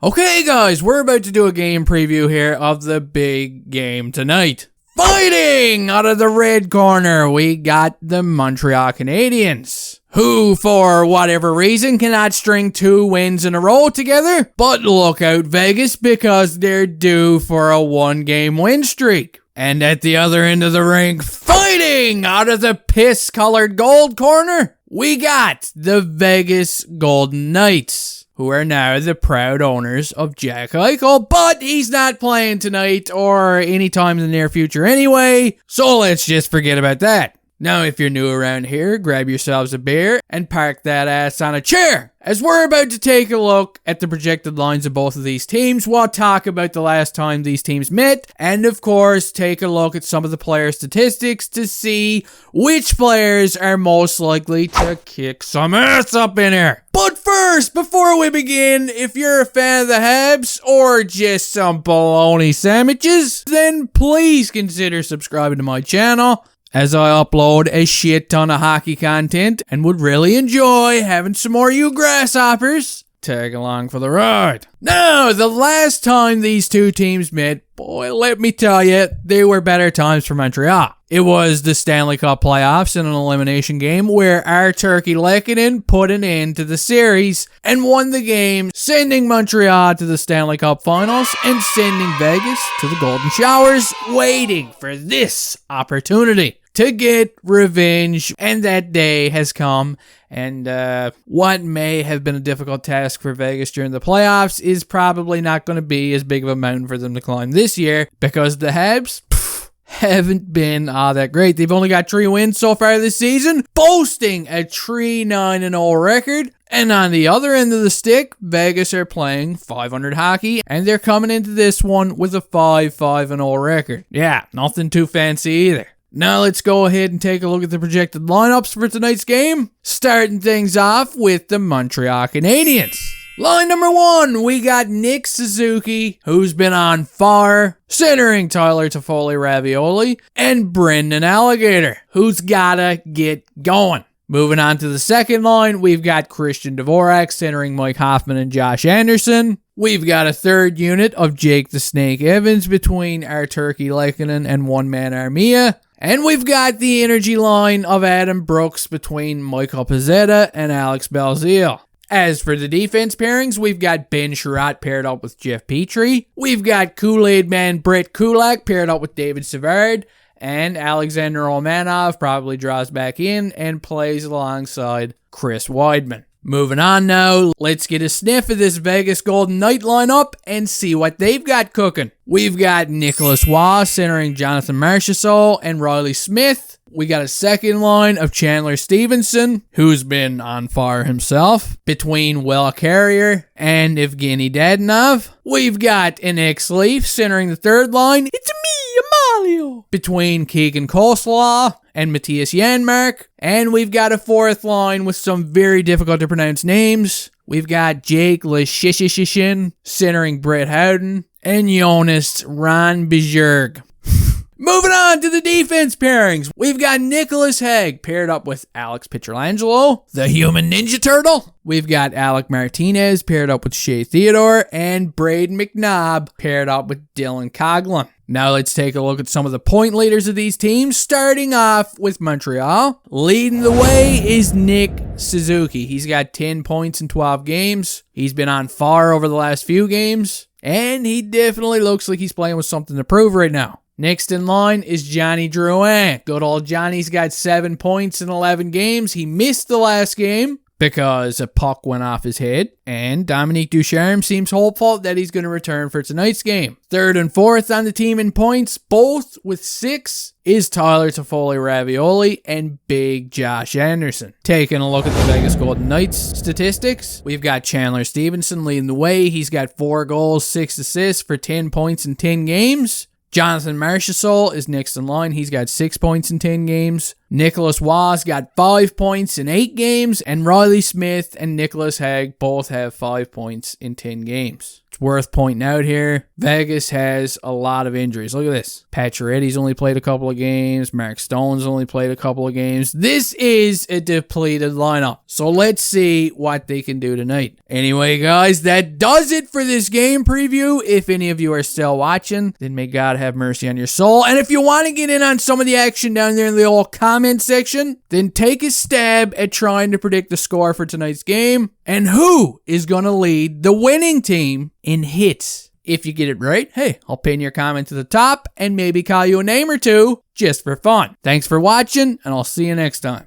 Okay guys, we're about to do a game preview here of the big game tonight. Fighting out of the red corner, we got the Montreal Canadiens, who for whatever reason cannot string 2 wins in a row together. But look out Vegas, because they're due for a 1-game win streak. And at the other end of the rink, fighting out of the piss-colored gold corner, we got the Vegas Golden Knights, who are now the proud owners of Jack Eichel, but he's not playing tonight or anytime in the near future anyway, so let's just forget about that. Now, if you're new around here, grab yourselves a beer and park that ass on a chair, as we're about to take a look at the projected lines of both of these teams. We'll talk about the last time these teams met, and of course, take a look at some of the player statistics to see which players are most likely to kick some ass up in here. But first, before we begin, if you're a fan of the Habs or just some bologna sandwiches, then please consider subscribing to my channel, as I upload a shit ton of hockey content and would really enjoy having some more of you grasshoppers tag along for the ride. Now, the last time these two teams met, boy, let me tell you, they were better times for Montreal. It was the Stanley Cup playoffs in an elimination game where our Turkey Lehkonen put an end to the series and won the game, sending Montreal to the Stanley Cup finals and sending Vegas to the Golden Showers, waiting for this opportunity to get revenge. And that day has come, and what may have been a difficult task for Vegas during the playoffs is probably not going to be as big of a mountain for them to climb this year, because the Habs haven't been all that great. They've only got 3 wins so far this season, boasting a 3-9-0 record. And on the other end of the stick, Vegas are playing .500 hockey, and they're coming into this one with a 5-5-0 record. Yeah, nothing too fancy either. Now let's go ahead and take a look at the projected lineups for tonight's game, starting things off with the Montreal Canadiens. Line number 1, we got Nick Suzuki, who's been on fire, centering Tyler Toffoli-Ravioli, and Brendan Alligator, who's gotta get going. Moving on to the second line, we've got Christian Dvorak centering Mike Hoffman and Josh Anderson. We've got a third unit of Jake the Snake Evans between our Turkey Lehkonen and one-man Armia. And we've got the energy line of Adam Brooks between Michael Pezzetta and Alex Belzile. As for the defense pairings, we've got Ben Sherratt paired up with Jeff Petrie. We've got Kool-Aid Man Brett Kulak paired up with David Savard. And Alexander Romanov probably draws back in and plays alongside Chris Weidman. Moving on now, let's get a sniff of this Vegas Golden Knight lineup and see what they've got cooking. We've got Nicholas Waugh centering Jonathan Marchessault and Riley Smith. We got a second line of Chandler Stevenson, who's been on fire himself, between Will Carrier and Evgeny Dadonov. We've got an ex-Leaf centering the third line. It's me, Amalio, between Keegan Coleslaw and Matthias Janmark. And we've got a fourth line with some very difficult to pronounce names. We've got Jake Leshishishin centering Brett Howden and Jonas Randbjerg. Moving on to the defense pairings, we've got Nicholas Hague paired up with Alex Pietrangelo, the human Ninja Turtle. We've got Alec Martinez paired up with Shea Theodore, and Braden McNabb paired up with Dylan Coghlan. Now let's take a look at some of the point leaders of these teams, starting off with Montreal. Leading the way is Nick Suzuki. He's got 10 points in 12 games. He's been on fire over the last few games, and he definitely looks like he's playing with something to prove right now. Next in line is Johnny Drouin. Good old Johnny's got 7 points in 11 games. He missed the last game because a puck went off his head, and Dominique Ducharme seems hopeful that he's going to return for tonight's game. Third and fourth on the team in points, both with 6, is Tyler Toffoli-Ravioli and Big Josh Anderson. Taking a look at the Vegas Golden Knights statistics, we've got Chandler Stevenson leading the way. He's got 4 goals, 6 assists for 10 points in 10 games. Jonathan Marchessault is next in line. He's got 6 points in 10 games. Nicholas Wass got 5 points in 8 games, and Riley Smith and Nicholas Hague both have 5 points in 10 games. It's worth pointing out here, Vegas has a lot of injuries. Look at this. Pacioretty's only played a couple of games. Mark Stone's only played a couple of games. This is a depleted lineup. So let's see what they can do tonight. Anyway, guys, that does it for this game preview. If any of you are still watching, then may God have mercy on your soul. And if you want to get in on some of the action down there in the old comment section, then take a stab at trying to predict the score for tonight's game and who is going to lead the winning team in hits. If you get it right, hey, I'll pin your comment to the top and maybe call you a name or two just for fun. Thanks for watching, and I'll see you next time.